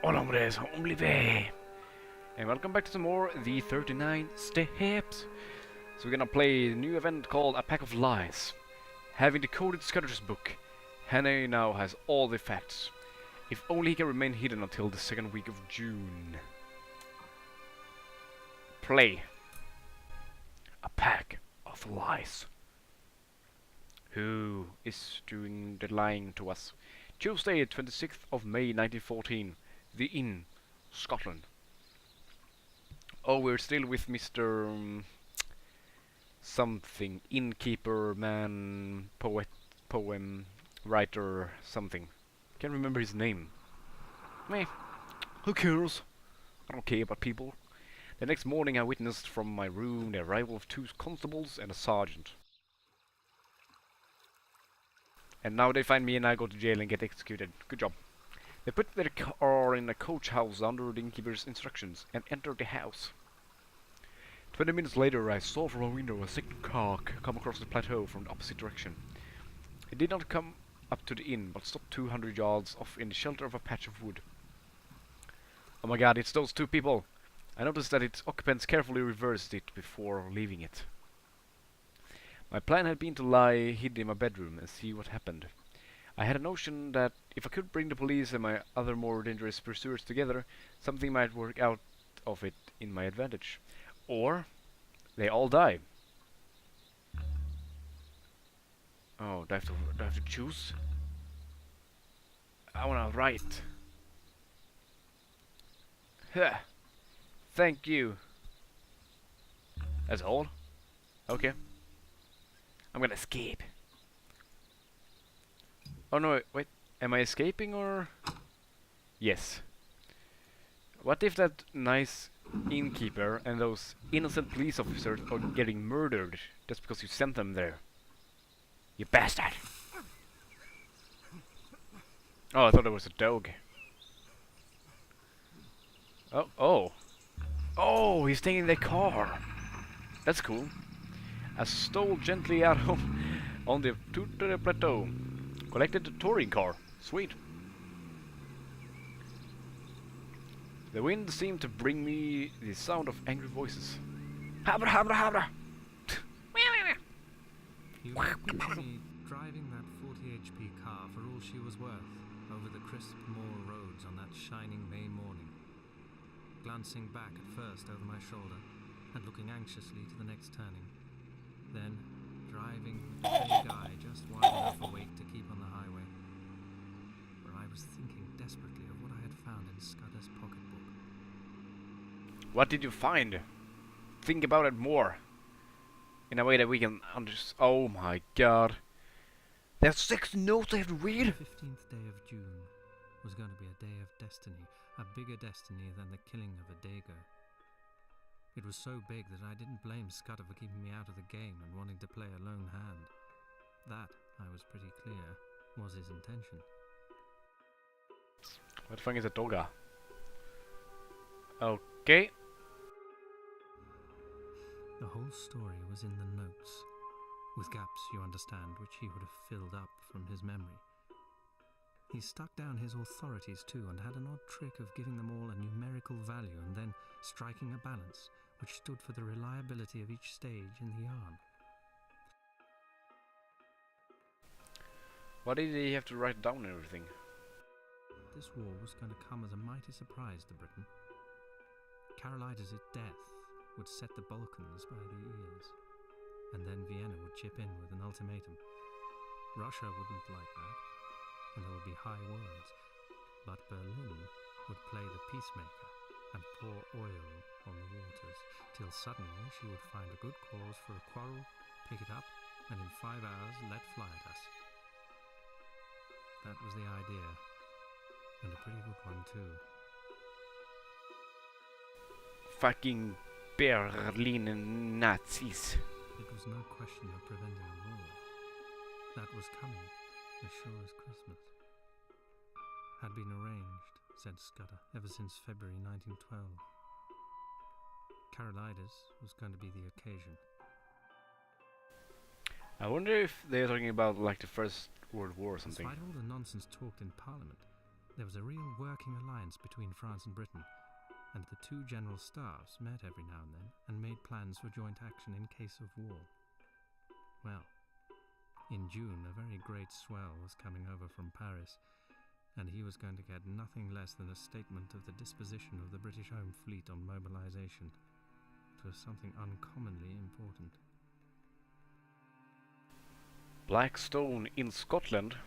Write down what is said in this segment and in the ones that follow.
Hola hombres, hombre. And welcome back to some more The 39 Steps. So we're gonna play a new event called A Pack of Lies. Having decoded Scudder's book, Hannay now has all the facts. If only he can remain hidden until the second week of June. Play. A Pack of Lies. Who is doing the lying to us? Tuesday, 26th of May 1914. The Inn, Scotland. Oh, we're still with Mr. Something. Innkeeper, man, poet, poem, writer, something. Can't remember his name. Meh. Who cares? I don't care about people. The next morning I witnessed from my room the arrival of two constables and a sergeant. And now they find me and I go to jail and get executed. Good job. They put their car in a coach house under the innkeeper's instructions and entered the house. 20 minutes later I saw from a window a second car come across the plateau from the opposite direction. It did not come up to the inn, but stopped 200 yards off in the shelter of a patch of wood. Oh my god, it's those two people! I noticed that its occupants carefully reversed it before leaving it. My plan had been to lie hid in my bedroom and see what happened. I had a notion that if I could bring the police and my other more dangerous pursuers together, something might work out of it in my advantage. Or they all die. Oh, do I have to choose? I wanna write. Huh. Thank you. That's all? Okay. I'm gonna escape. Oh no, wait. Am I escaping or...? Yes. What if that nice innkeeper and those innocent police officers are getting murdered just because you sent them there? You bastard! Oh, I thought it was a dog. Oh, oh. Oh, he's taking the car. That's cool. I stole gently out on the to the plateau. Collected the touring car. Sweet. The wind seemed to bring me the sound of angry voices. Habra, habra, habra! You witnessed me driving that 40 HP car for all she was worth over the crisp moor roads on that shining May morning, glancing back at first over my shoulder and looking anxiously to the next turning, then driving with a vague eye just wide enough awake to keep on the highway, where I was thinking desperately of what I had found in Scudder's pocketbook. What did you find? Think about it more. In a way that we can understand. Oh my god. There's 6 notes I have to read? The 15th day of June was going to be a day of destiny, a bigger destiny than the killing of a Dago. It was so big that I didn't blame Scudder for keeping me out of the game and wanting to play a lone hand. That, I was pretty clear, was his intention. What the fuck is a toga? Okay. The whole story was in the notes, with gaps, you understand, which he would have filled up from his memory. He stuck down his authorities too, and had an odd trick of giving them all a numerical value and then striking a balance, which stood for the reliability of each stage in the yarn. Why did he have to write down everything? This war was going to come as a mighty surprise to Britain. Carolides' death would set the Balkans by the ears, and then Vienna would chip in with an ultimatum. Russia wouldn't like that, and there would be high words, but Berlin would play the peacemaker and pour oil on the waters, till suddenly she would find a good cause for a quarrel, pick it up, and in 5 hours let fly at us. That was the idea, and a pretty good one too. Fucking Berlin Nazis. It was no question of preventing a war. That was coming, as sure as Christmas. Had been arranged, said Scudder, ever since February 1912. Carolides was going to be the occasion. I wonder if they're talking about like the First World War or something. Despite all the nonsense talked in Parliament, There was a real working alliance between France and Britain, and the two general staffs met every now and then and made plans for joint action in case of war. Well, in June, a very great swell was coming over from Paris, and he was going to get nothing less than a statement of the disposition of the British Home Fleet on mobilization. It was something uncommonly important. Black stone in Scotland?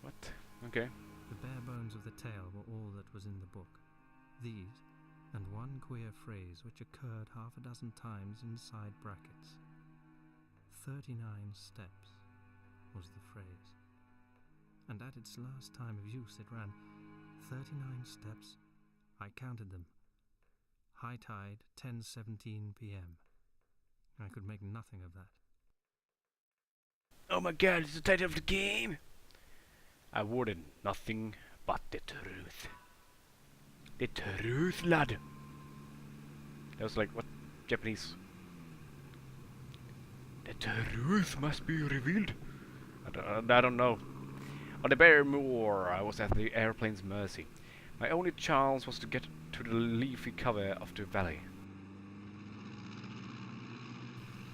What? Okay. The bare bones of the tale were all that was in the book. These, and one queer phrase which occurred half a dozen times inside brackets. 39 steps was the phrase. And at its last time of use it ran, 39 steps, I counted them. High tide, 10:17 p.m. I could make nothing of that. Oh my god, it's the title of the game! I wanted nothing but the truth. The truth, lad! That was like, what? Japanese? The truth must be revealed. I don't know. On the bare moor, I was at the airplane's mercy. My only chance was to get to the leafy cover of the valley.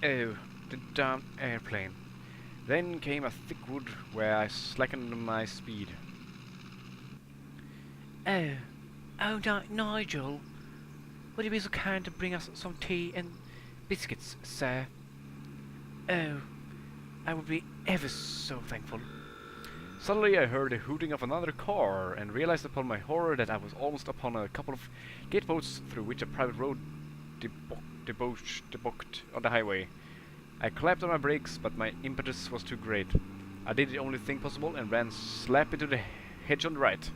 Oh, the damn airplane. Then came a thick wood where I slackened my speed. Oh, Nigel, would you be so kind to bring us some tea and biscuits, sir? Oh, I would be ever so thankful. Suddenly I heard the hooting of another car and realized upon my horror that I was almost upon a couple of gateboats through which a private road debouched on the highway. I clapped on my brakes, but my impetus was too great. I did the only thing possible and ran slap into the hedge on the right.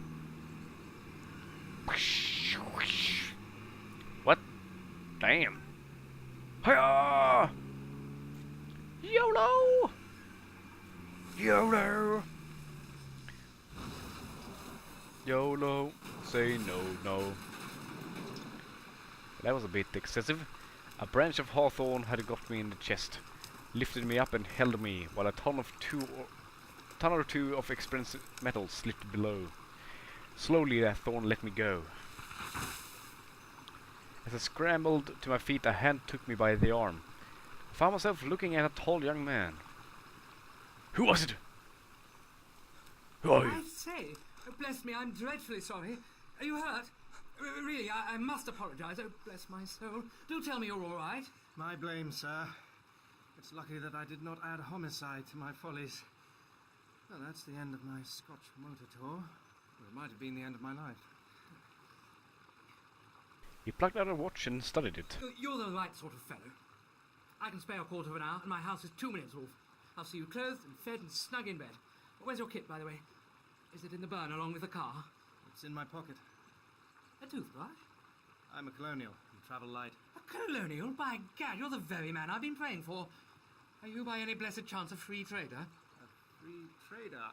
What? Damn. Hiya! YOLO! YOLO! YOLO, say no. That was a bit excessive. A branch of hawthorn had got me in the chest, lifted me up and held me, while a ton or two of expensive metal slipped below. Slowly that thorn let me go. As I scrambled to my feet, a hand took me by the arm. I found myself looking at a tall young man. Who was it? Who are you? I say, bless me, I'm dreadfully sorry. Are you hurt? Really, I must apologise. Oh, bless my soul. Do tell me you're all right. My blame, sir. It's lucky that I did not add homicide to my follies. Well, that's the end of my Scotch motor tour. Well, it might have been the end of my life. He plucked out a watch and studied it. You're the right sort of fellow. I can spare a quarter of an hour, and my house is 2 minutes off. I'll see you clothed and fed and snug in bed. Where's your kit, by the way? Is it in the burn along with the car? It's in my pocket. A toothbrush? I'm a colonial and travel light. A colonial? By gad, you're the very man I've been praying for. Are you by any blessed chance a free trader? A free trader?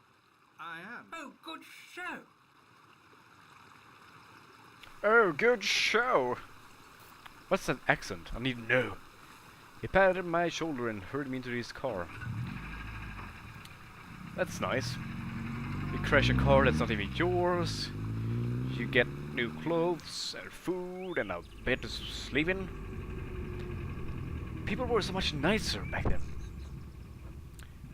I am. Oh, good show. Oh, good show! What's that accent? I need to know. He patted my shoulder and hurried me into his car. That's nice. You crash a car that's not even yours. You get new clothes and food and a bed to sleep in. People were so much nicer back then.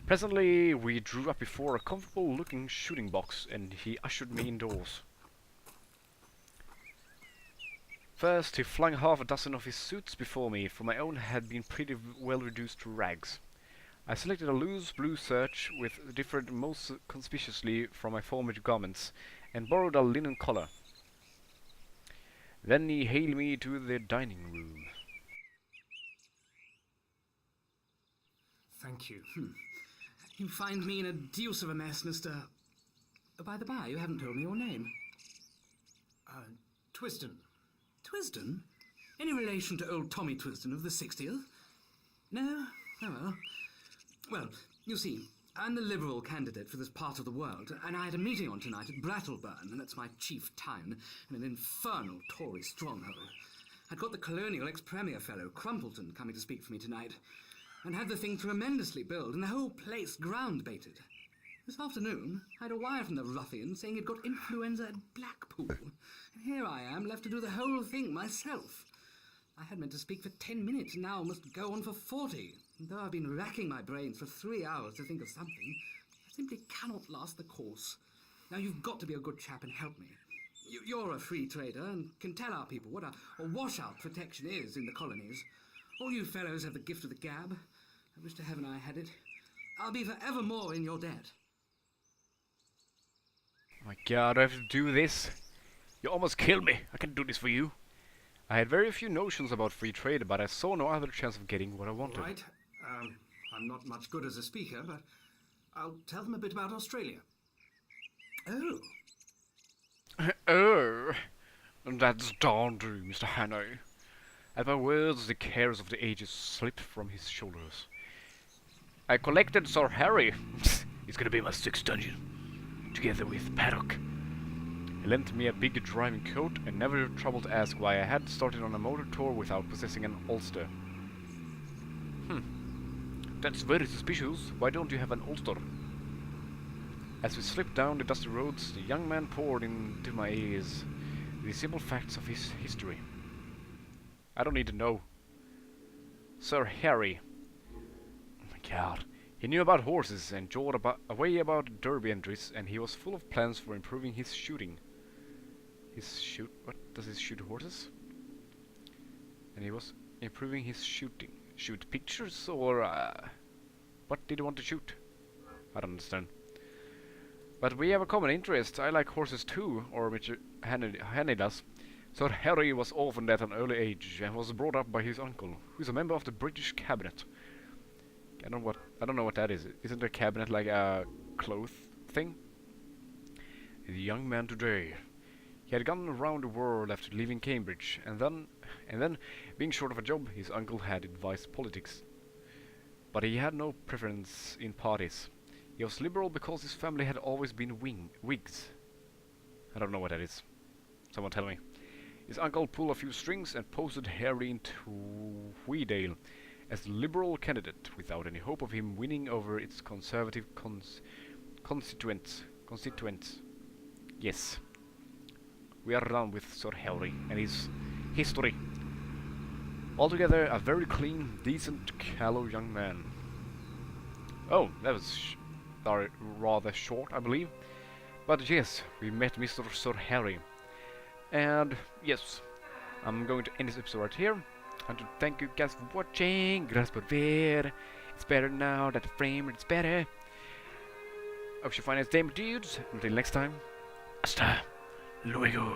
Presently, we drew up before a comfortable-looking shooting box, and he ushered me indoors. First, he flung half a dozen of his suits before me, for my own had been pretty well reduced to rags. I selected a loose blue serge, which differed most conspicuously from my former garments, and borrowed a linen collar. Then he hailed me to the dining room. Thank you. You find me in a deuce of a mess, Mr... By the by, you haven't told me your name. Twiston. Twisden? Any relation to old Tommy Twisden of the 60th? No? Oh well. Well, you see, I'm the Liberal candidate for this part of the world, and I had a meeting on tonight at Brattleburn, and that's my chief town, in an infernal Tory stronghold. I'd got the colonial ex-premier fellow, Crumpleton, coming to speak for me tonight, and had the thing tremendously billed, and the whole place ground-baited. This afternoon, I had a wire from the ruffian saying he'd got influenza at Blackpool. And here I am, left to do the whole thing myself. I had meant to speak for 10 minutes, and now must go on for 40. And though I've been racking my brains for 3 hours to think of something, I simply cannot last the course. Now you've got to be a good chap and help me. You're a free trader and can tell our people what a washout protection is in the colonies. All you fellows have the gift of the gab. I wish to heaven I had it. I'll be forever more in your debt. Oh my god, I have to do this. You almost killed me. I can do this for you. I had very few notions about free trade, but I saw no other chance of getting what I wanted. All right. I'm not much good as a speaker, but I'll tell them a bit about Australia. Oh, Oh, that's darn true, Mr. Hannay. At my words, the cares of the ages slipped from his shoulders. I collected Sir Harry. He's gonna be my 6th dungeon, together with Paddock. He lent me a big driving coat and never troubled to ask why I had started on a motor tour without possessing an ulster. That's very suspicious. Why don't you have an ulster? As we slipped down the dusty roads, the young man poured into my ears the simple facts of his history. I don't need to know. Sir Harry. Oh my god. He knew about horses and jawed away about derby entries, and he was full of plans for improving his shooting. What does he shoot horses? And he was improving his shooting. Shoot pictures or what did he want to shoot? I don't understand. But we have a common interest. I like horses too, or Richard Hannay does. Sir Harry was orphaned at an early age and was brought up by his uncle, who is a member of the British cabinet. I don't know what that is. Isn't a cabinet like a cloth thing? The young man today. He had gone around the world after leaving Cambridge, and then, being short of a job, his uncle had advised politics. But he had no preference in parties. He was liberal because his family had always been Whigs. I don't know what that is. Someone tell me. His uncle pulled a few strings and posted Harry into Wheedale as the liberal candidate, without any hope of him winning over its conservative constituents. Yes. We are done with Sir Harry and his history. Altogether, a very clean, decent, callow young man. Oh, that was rather short, I believe. But yes, we met Mr. Sir Harry. And yes, I'm going to end this episode right here. And to thank you guys for watching. Gracias por ver. It's better now that the frame rate's better. I hope you find it, dudes. Until next time, hasta luego.